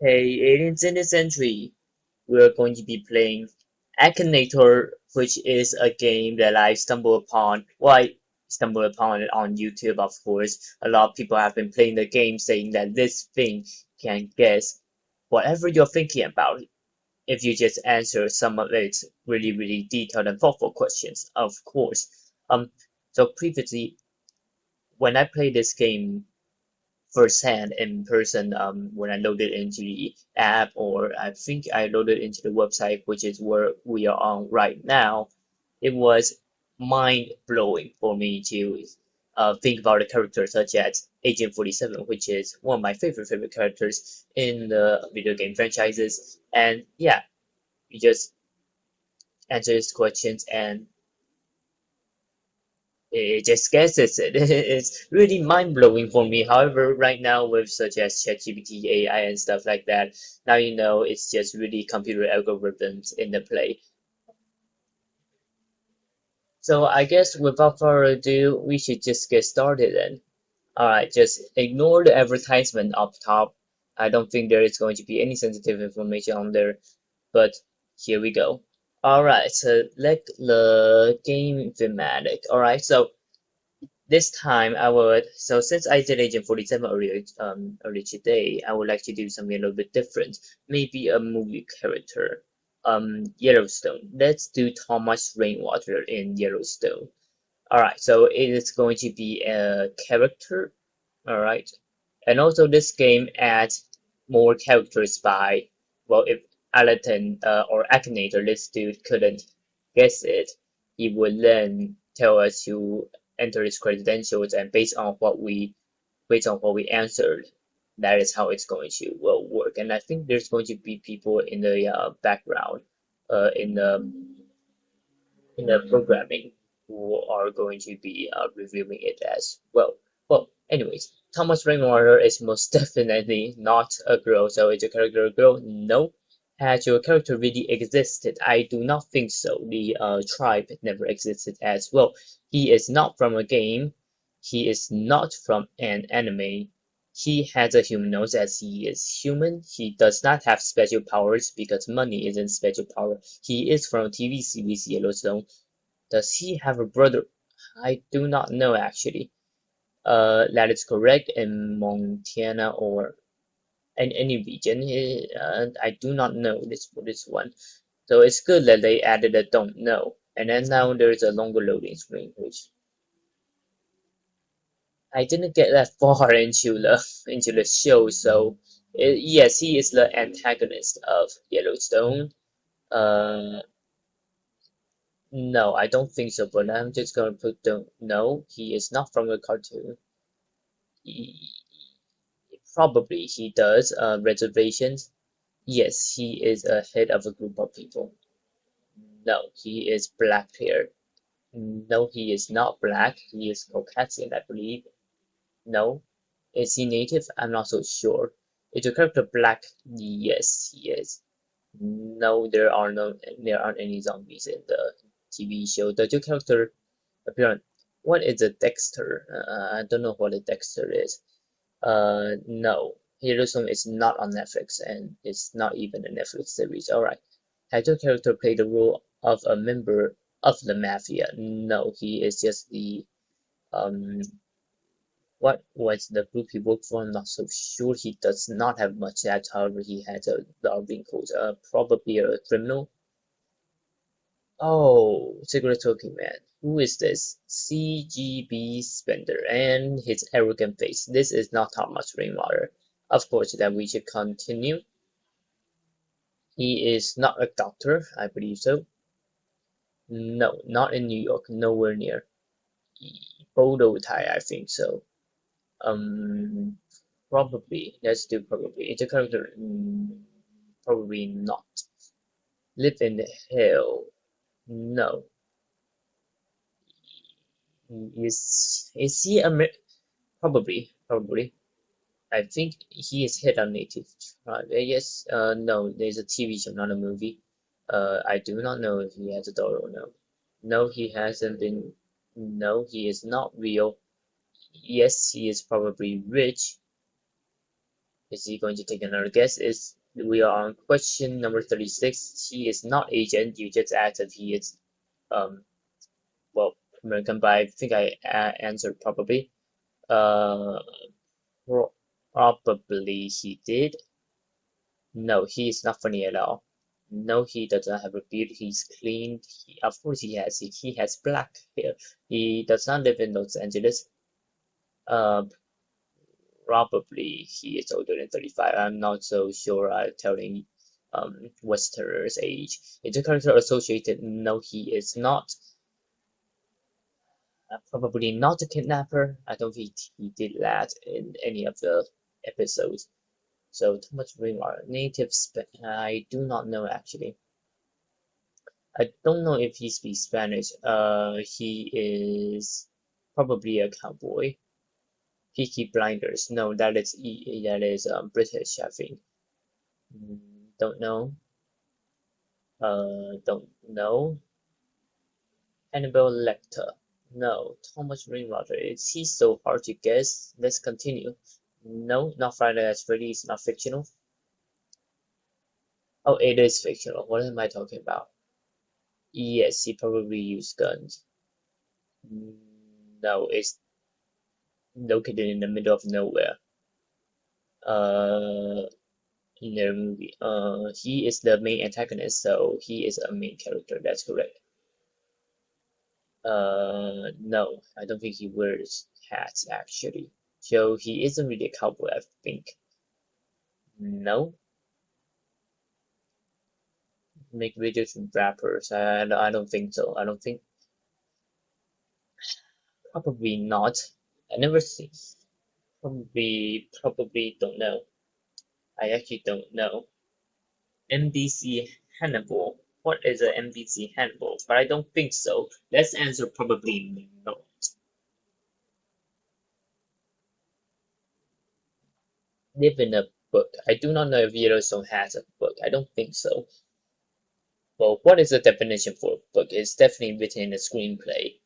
Hey, aliens in this entry, we're going to be playing Akinator, which is a game that I stumbled upon. Well, I stumbled upon it on YouTube, of course. A lot of people have been playing the game saying that this thing can guess whatever you're thinking about if you just answer some of its really, really detailed and thoughtful questions, of course. So previously, when I played this game firsthand in person when I loaded into the app, or I think I loaded into the website, which is where we are on right now. It was mind blowing for me to think about a character such as Agent 47, which is one of my favorite characters in the video game franchises. And yeah, you just answer his questions and it just guesses it. It's really mind-blowing for me. However, right now with such as ChatGPT, AI, and stuff like that, now you know it's just really computer algorithms in the play. So I guess without further ado, we should just get started then. Alright, just ignore the advertisement up top. I don't think there is going to be any sensitive information on there, but here we go. Alright, so let the game thematic. Alright, so this time I would, so since I did Agent 47 earlier today, I would like to do something a little bit different. Maybe a movie character. Yellowstone. Let's do Thomas Rainwater in Yellowstone. Alright, so it is going to be a character. Alright. And also this game adds more characters by, well, if Aladdin or Akinator, this dude couldn't guess it, he would then tell us to enter his credentials, and based on what we answered, that is how it's going to well work. And I think there's going to be people in the background, in the programming, who are going to be reviewing it as well. Well, anyways, Thomas Rainwater is most definitely not a girl. So is your character a girl? No. Has your character really existed? I do not think so. The tribe never existed as well. He is not from a game. He is not from an anime. He has a human nose as he is human. He does not have special powers because money isn't special power. He is from TV series Yellowstone. Does he have a brother? I do not know actually. That is correct in Montana or in any region. I do not know this one. So it's good that they added a don't know. And then now there's a longer loading screen, which I didn't get that far into the show. So yes, he is the antagonist of Yellowstone. Uh, no, I don't think so. But I'm just gonna put don't. No, he is not from the cartoon. He, Probably he does. Reservations. Yes, he is a head of a group of people. No, he is black hair. No, he is not black. He is Caucasian, I believe. No. Is he native? I'm not so sure. Is the character black? Yes, he is. No, there aren't any zombies in the TV show. Does your character appear on, what is a Dexter? I don't know what a Dexter is. No. Heroism is not on Netflix, and it's not even a Netflix series. Alright. Has your character played the role of a member of the Mafia? No, he is just the um what was the group he worked for? I'm not so sure. He does not have much that, however, he has a lot of wrinkles. Probably a criminal. Oh, Secret Talking Man. Who is this? CGB Spender and his arrogant face. This is not Thomas Rainwater. Of course, that we should continue. He is not a doctor, I believe so. No, not in New York, nowhere near. Bodo Tai, I think so. Um, Probably. Let's do probably. It's a character. Probably not. Live in hell. No. Is he Amer? Probably. I think he is head on native tribe. Yes. No. There's a TV show, not a movie. I do not know if he has a daughter or no. No, he hasn't been. No, he is not real. Yes, he is probably rich. Is he going to take another guess? We are on question number 36. He is not Asian. You just asked if he is um well American, but I think I answered probably. Uh, Probably he did. No, he is not funny at all. No, he doesn't have a beard. He's clean. Of course, he has black hair. He does not live in Los Angeles. Uh, Probably he is older than 35. I'm not so sure. Telling Westerners' age. Is the character associated? No, he is not. Probably not a kidnapper. I don't think he did that in any of the episodes. So Thomas Rainwater, native I do not know actually. I don't know if he speaks Spanish. He is probably a cowboy. Peaky Blinders. No, that is British, I think. Don't know. Don't know. Hannibal Lecter. No. Thomas Rainwater. Is he so hard to guess? Let's continue. No, not Friday Night Freddy. It's not fictional. Oh, it is fictional. What am I talking about? Yes, he probably used guns. No, it's located in the middle of nowhere. Uh, in the movie. He is the main antagonist, so he is a main character. That's correct. No, I don't think he wears hats actually. So he isn't really a cowboy, I think. No, make videos with rappers. I don't think so. I don't think. Probably not. I never see. Probably don't know. I actually don't know. MDC Hannibal. What is a MDC Hannibal? But I don't think so. Let's answer probably no. Live in a book. I do not know if Yellowstone has a book. I don't think so. Well, what is the definition for a book? It's definitely written in a screenplay.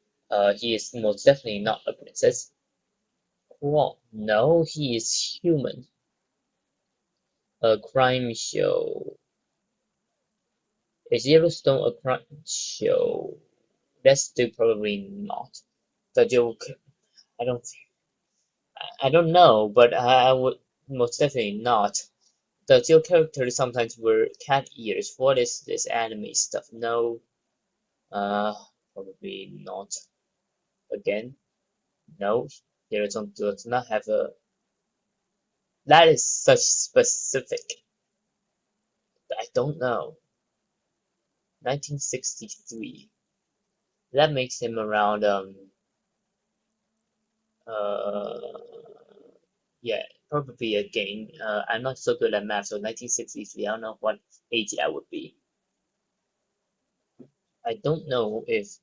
He is most definitely not a princess. Well, no, he is human. A crime show. Is Yellowstone a crime show? That's still probably not. The joke. I don't. I don't know, but I would most definitely not. The two characters sometimes wear cat ears. What is this anime stuff? No, uh, probably not. Again, no. Does not have a. That is such specific. I don't know. 1963. That makes him around uh yeah, probably again. I'm not so good at math, so 1963. I don't know what age that would be. I don't know if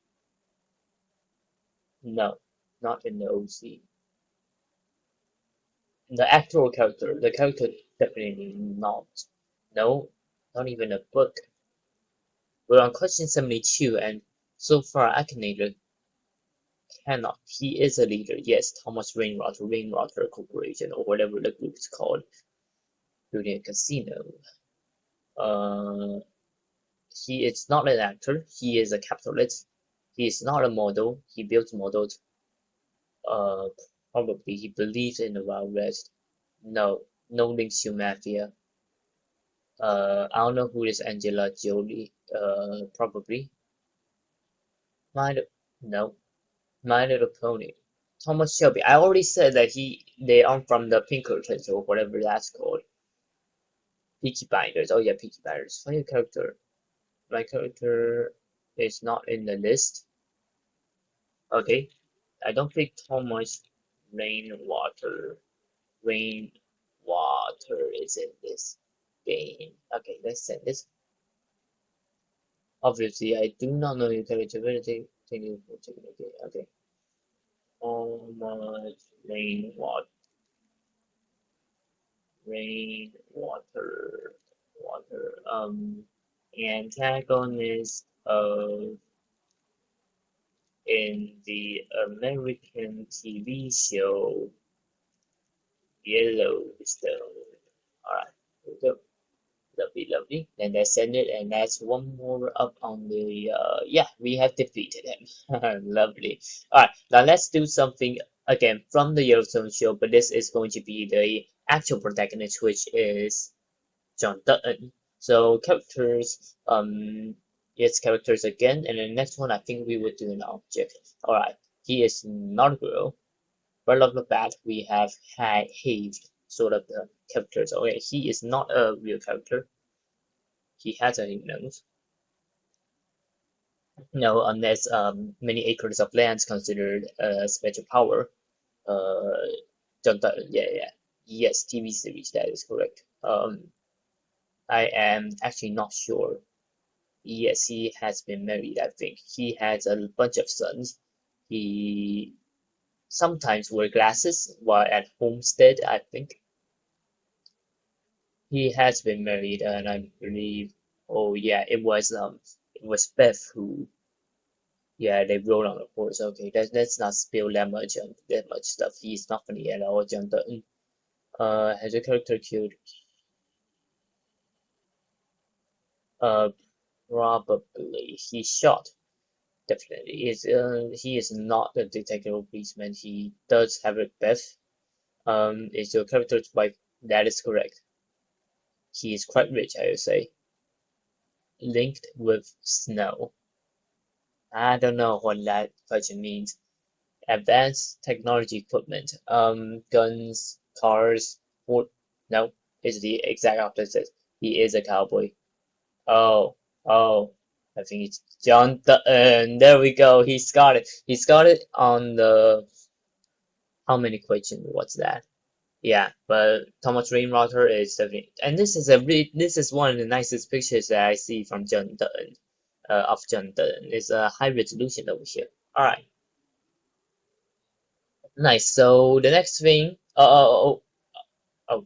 no, not in the OC. The actual character, the character definitely not. No, not even a book. We're on question 72, and so far Akinator cannot. He is a leader, yes, Thomas Rainwater, Rainwater Corporation, or whatever the group is called, building a casino. Uh, he is not an actor, he is a capitalist. He is not a model, he builds models. Uh, Probably he believes in the Wild West. No, no links to mafia. I don't know who is Angela Jolie. Probably. My, no, My Little Pony. Thomas Shelby. I already said that they are from the Pinkertons or whatever that's called. Peaky Blinders. Oh yeah, Peaky Blinders. Funny character. My character is not in the list. Okay. I don't think Thomas Rainwater Rainwater is in this game. Okay, let's send this. Obviously, I do not know your character ability. Okay. Thomas Rainwater, water. Antagonist of in the American TV show Yellowstone. So, lovely, lovely. And that's send it, and that's one more up on the. Yeah, we have defeated him. Lovely. All right, now let's do something again from the Yellowstone show, but this is going to be the actual protagonist, which is John Dutton. So characters, yes, characters again, and the next one I think we would do an object. All right, he is not a girl. Right off the bat, we have Haved, sort of the characters. Okay, he is not a real character. He has a nose. No, unless many acres of land is considered a special power. Uh, yeah, yeah, yes, TV series. That is correct. I am actually not sure. Yes, he has been married. I think he has a bunch of sons. He sometimes wear glasses while at homestead. I think he has been married, and I believe. Oh yeah, it was Beth who. Yeah, they rode on a horse. Okay, let's not spill that much stuff. He's not funny at all, John Dutton. Has a character killed? Uh, probably. He shot. Definitely. He is not a detective or policeman. He does have a Beth. Is your character's wife? That is correct. He is quite rich, I would say. Linked with snow. I don't know what that question means. Advanced technology equipment. Guns, cars, or no, it's the exact opposite. He is a cowboy. Oh, oh, I think it's John Dutton. There we go. He's got it. He's got it on the how many questions? What's that? Yeah, but Thomas Rainwater is definitely, and this is one of the nicest pictures that I see from John Dutton, of John Dutton. It's a high resolution over here. All right. Nice. So the next thing, oh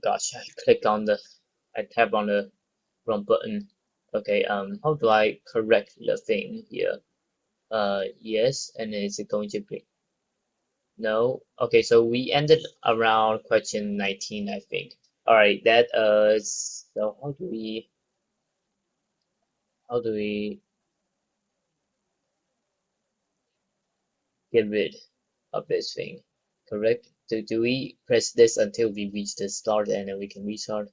gosh, I clicked on the, I tapped on the wrong button. Okay, how do I correct the thing here? Yes, and is it going to be, no? Okay, so we ended around question 19, I think. All right, so how do we get rid of this thing? Correct? Do we press this until we reach the start and then we can restart?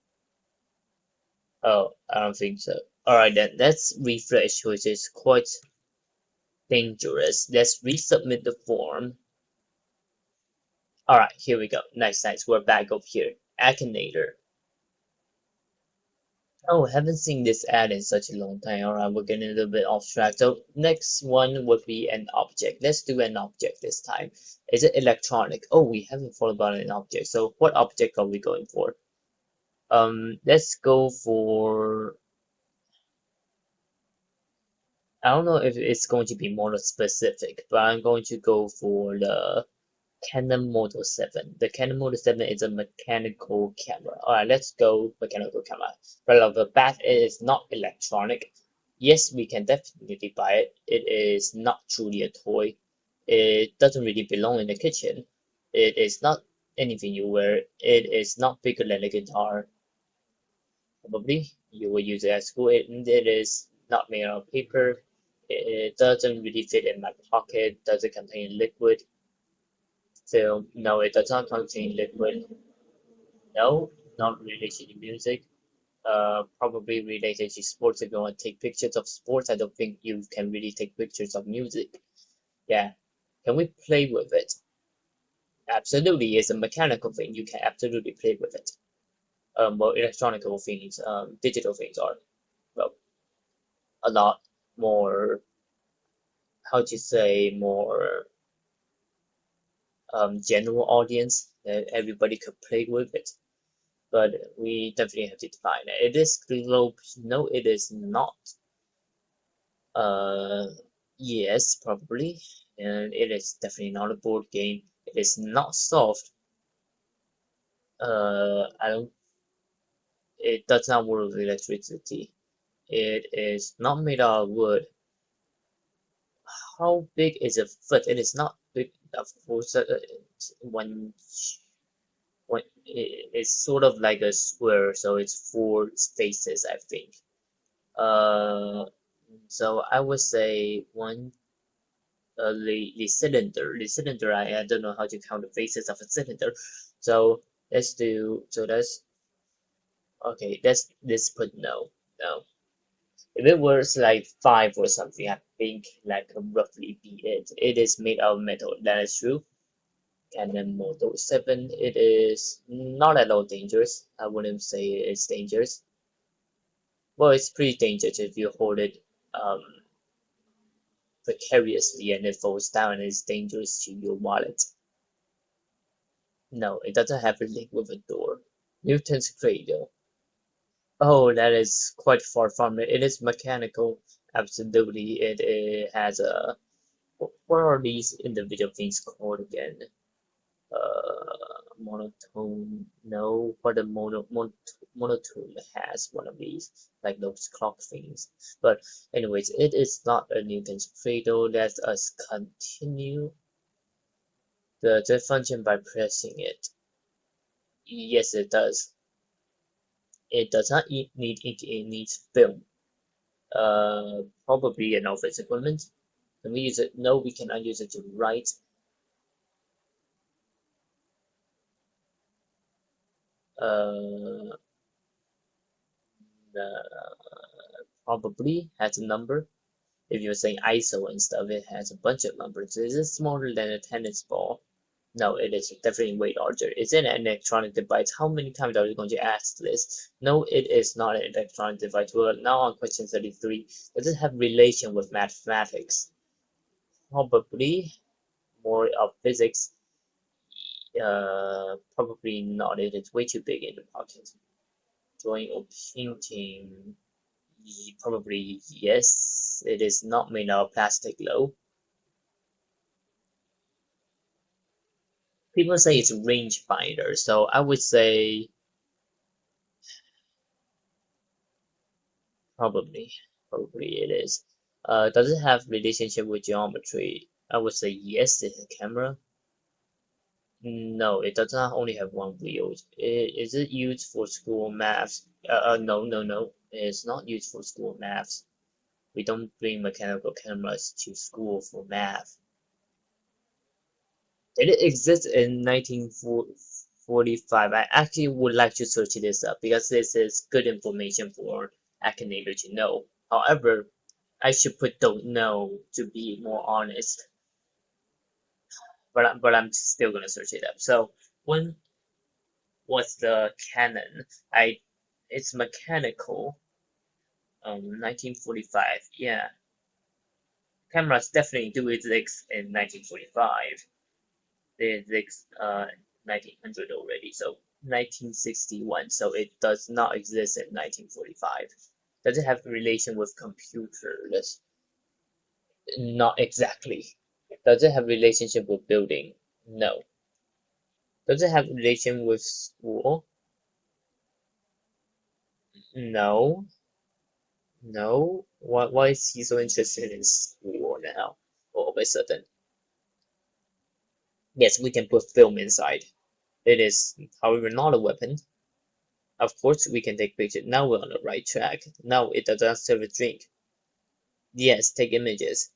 Oh, I don't think so. Alright then, let's refresh, which is quite dangerous. Let's resubmit the form. Alright, here we go. Nice, nice. We're back up here. Akinator. Oh, haven't seen this ad in such a long time. Alright, we're getting a little bit off track. So next one would be an object. Let's do an object this time. Is it electronic? Oh, we haven't thought about an object. So what object are we going for? Let's go for, I don't know if it's going to be more specific, but I'm going to go for the Canon Model 7. The Canon Model 7 is a mechanical camera. Alright, let's go mechanical camera. Right off the bat, it is not electronic. Yes, we can definitely buy it. It is not truly a toy. It doesn't really belong in the kitchen. It is not anything you wear. It is not bigger than a guitar. Probably you will use it at school. It is not made out of paper. It doesn't really fit in my pocket. Does it contain liquid? So no, it does not contain liquid. No, not related to music. Probably related to sports. If you want to take pictures of sports, I don't think you can really take pictures of music. Yeah. Can we play with it? Absolutely, it's a mechanical thing. You can absolutely play with it. Well, electronical things, digital things are, well, a lot more, how to say, more general audience that everybody could play with it. But we definitely have to define it. It is globe. No, it is not. Uh, yes, probably. And it is definitely not a board game. It is not soft. I don't. It does not work with electricity. It is not made out of wood. How big is a foot? It is not big. Of course, when It's sort of like a square, so it's four spaces, I think. Uh, so I would say one, the cylinder. The cylinder, I don't know how to count the faces of a cylinder. So that's okay. Let's put no, no. If it was like five or something, I think like roughly be it. It is made of metal. That is true. And then Model 7, it is not at all dangerous. I wouldn't say it's dangerous. Well, it's pretty dangerous if you hold it um, precariously and it falls down and it's dangerous to your wallet. No, it doesn't have a link with a door. Newton's cradle. Oh, that is quite far from it. It is mechanical. Absolutely. It has a. What are these individual things called again? Monotone. No, but the monotone has one of these, like those clock things. But anyways, it is not a Newton's cradle. Let us continue the function by pressing it. Yes, it does. It does not need ink, it needs film. Probably an office equipment. Can we use it? No, we cannot use it to write. Uh, Probably has a number. If you're saying ISO and stuff, it has a bunch of numbers. Is it smaller than a tennis ball? No, it is definitely way larger. Is it an electronic device? How many times are you going to ask this? No, it is not an electronic device. Well, now on question 33. Does it have relation with mathematics? Probably more of physics. Probably not. It is way too big in the pocket. Drawing or painting? Probably yes. It is not made out of plastic though. People say it's rangefinder, so I would say probably, probably it is. Does it have relationship with geometry? I would say yes, it's a camera. No, it does not only have one wheel. Is it used for school maths? No, no, no. It's not used for school maths. We don't bring mechanical cameras to school for math. Did it exist in 1945? I actually would like to search this up because this is good information for Akinator to know. However, I should put don't know to be more honest, but I'm still gonna search it up. So when was the Canon? It's mechanical. 1945. Yeah, cameras definitely do exist in 1945. They exist 1900 already. So 1961. So it does not exist in 1945. Does it have relation with computers? Not exactly. Does it have relationship with building? No. Does it have relation with school? No. No. Why is he so interested in school now? All of a sudden. Yes, we can put film inside. It is, however, not a weapon. Of course, we can take pictures. Now we're on the right track. Now it does not serve a drink. Yes, take images.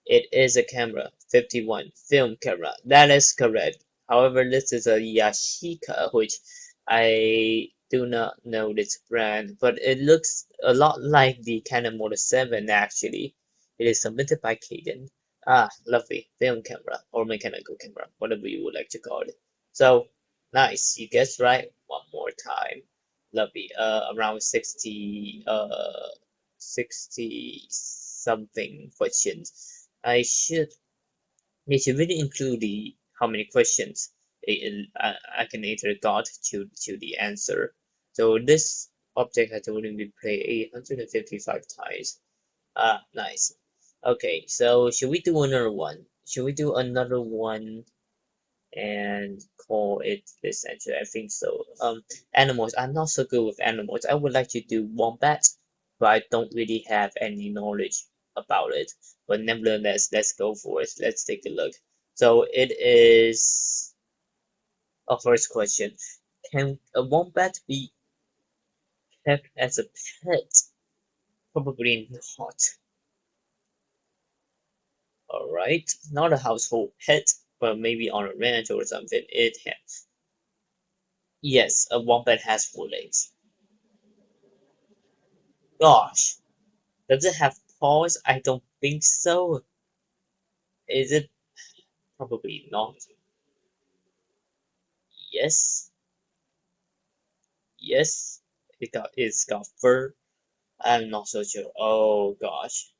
It is a camera. 51. Film camera. That is correct. However, this is a Yashica, which I do not know this brand, but it looks a lot like the Canon Model 7 actually. It is submitted by Caden. Ah, lovely. Film camera or mechanical camera, whatever you would like to call it. So, nice. You guessed right. One more time. Lovely. Around 60 something questions. They should really include the how many questions Akinator got to the answer. So this object has only been played 855 times. Ah, nice. Okay, so should we do another one? Should we do another one and call it this entry? I think so. Animals. I'm not so good with animals. I would like to do wombat, but I don't really have any knowledge about it. But nevertheless, let's go for it. Let's take a look. So it is a first question. Can a wombat be kept as a pet? Probably not. Alright, not a household pet, but maybe on a ranch or something. It has. Yes, a wombat has 4 legs. Gosh, does it have paws? I don't think so. Is it? Probably not. Yes, yes. It's got fur. I'm not so sure. Oh gosh,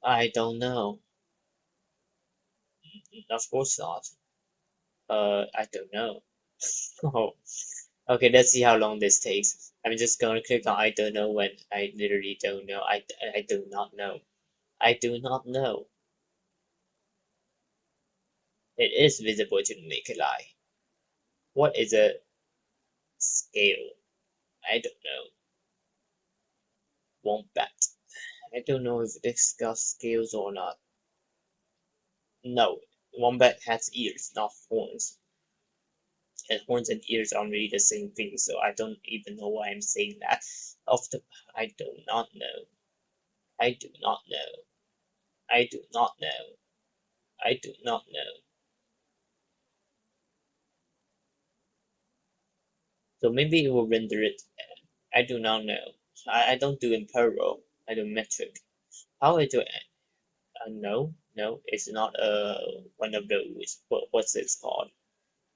I don't know. Of course not. I don't know. Oh, okay. Let's see how long this takes. I'm just gonna click on I don't know when I literally don't know. I do not know. I do not know. It is visible to the naked eye. What is a scale? I don't know. Wombat. I don't know if it's got scales or not. No, wombat has ears, not horns. And horns and ears are really the same thing, so I don't even know why I'm saying that. Of the, I do not know. I do not know. I do not know. I do not know. So maybe it will render it. I do not know. I don't do imperial. I do metric. How I do it? No, no, it's not one of those. What's it called?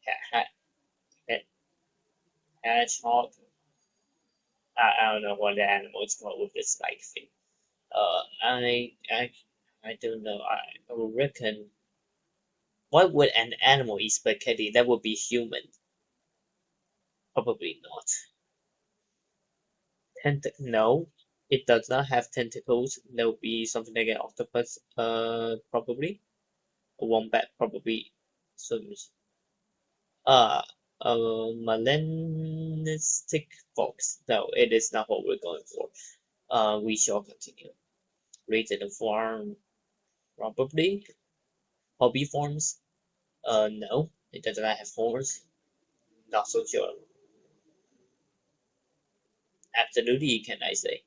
Ha, ha, hedgehog. I don't know what the animal is called with this spike thing. I don't know. I reckon. Why would an animal eat spaghetti? That would be human. Probably not. No, it does not have tentacles. That would be something like an octopus. Probably a wombat. Probably swims. Uh, a melanistic fox. No, it is not what we're going for. We shall continue. Rated in farm. Probably. Hobby forms. No, it does not have horns. Not so sure. Absolutely, can I say?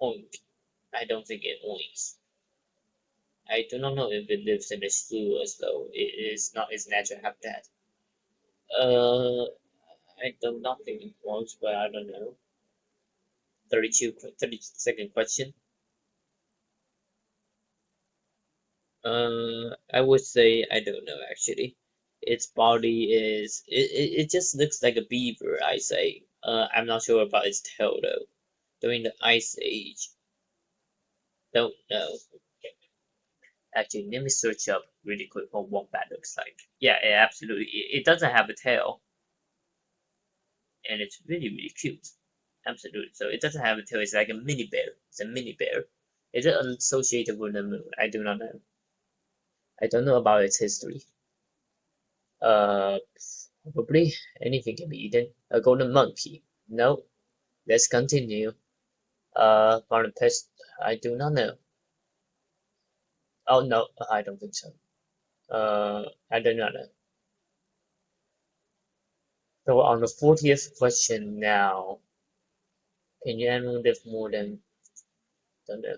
Oink. I don't think it oinks. I do not know if it lives in a slough as though it is not its natural habitat. Uh, I do not think it oinks, but I don't know. 30-second question. I would say I don't know actually. Its body is it just looks like a beaver, I say. I'm not sure about its tail though. During the Ice Age, don't know. Actually, let me search up really quick what Wombat looks like. Yeah, absolutely. It doesn't have a tail, and it's really, really cute. Absolutely. So it doesn't have a tail. It's like a mini bear. It's a mini bear. Is it associated with the moon? I do not know. I don't know about its history. Uh, Probably anything can be eaten. A golden monkey. No. Let's continue. Found a pest. I do not know. Oh no, I don't think so. I do not know. So on the 40th question now, can you animal live more than don't know?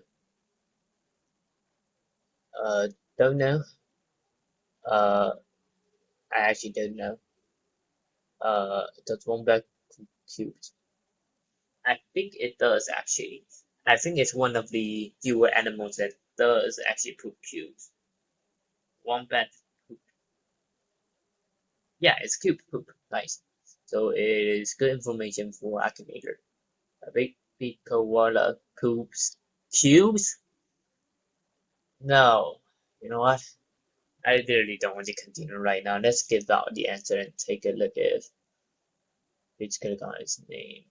Uh, don't know. Uh, I actually don't know. Does wombat cook cubes? I think it does actually. I think it's one of the fewer animals that does actually poop cubes. Wombat, yeah, it's cube poop. Nice. So it is good information for Akinator. A big koala poops cubes? No. You know what? I literally don't want to continue right now. Let's give out the answer and take a look at which click on its name.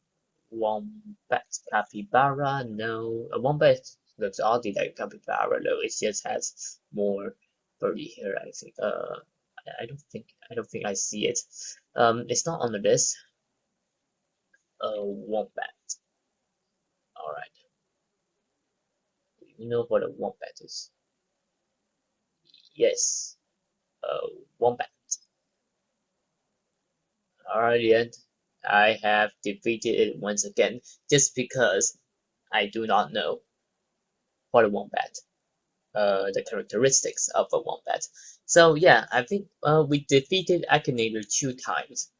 Wombat capybara? No. A wombat looks oddly like capybara though. It just has more furry hair, I think. I don't think I see it. It's not on the list. Wombat. Alright. You know what a wombat is? Yes. Wombat. Alright, I have defeated it once again, just because I do not know what a wombat, the characteristics of a wombat. So yeah, I think we defeated Akinator 2 times.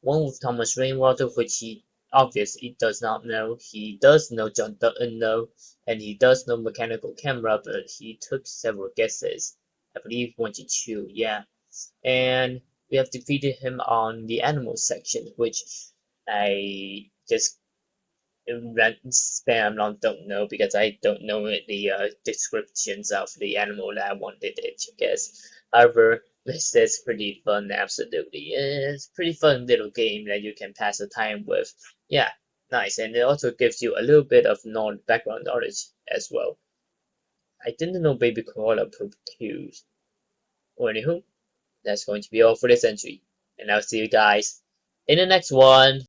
One with Thomas Rainwater, which he obviously does not know. He does know John Dutton though, and he does know mechanical camera, but he took several guesses. I believe 1 to 2, yeah. And we have defeated him on the animal section, which I just spam on don't know because I don't know the descriptions of the animal that I wanted it to guess. However, this is pretty fun, absolutely. It's a pretty fun little game that you can pass the time with. Yeah, nice. And it also gives you a little bit of background knowledge as well. I didn't know baby koala poop cues. Well, anywho, that's going to be all for this entry. And I'll see you guys in the next one.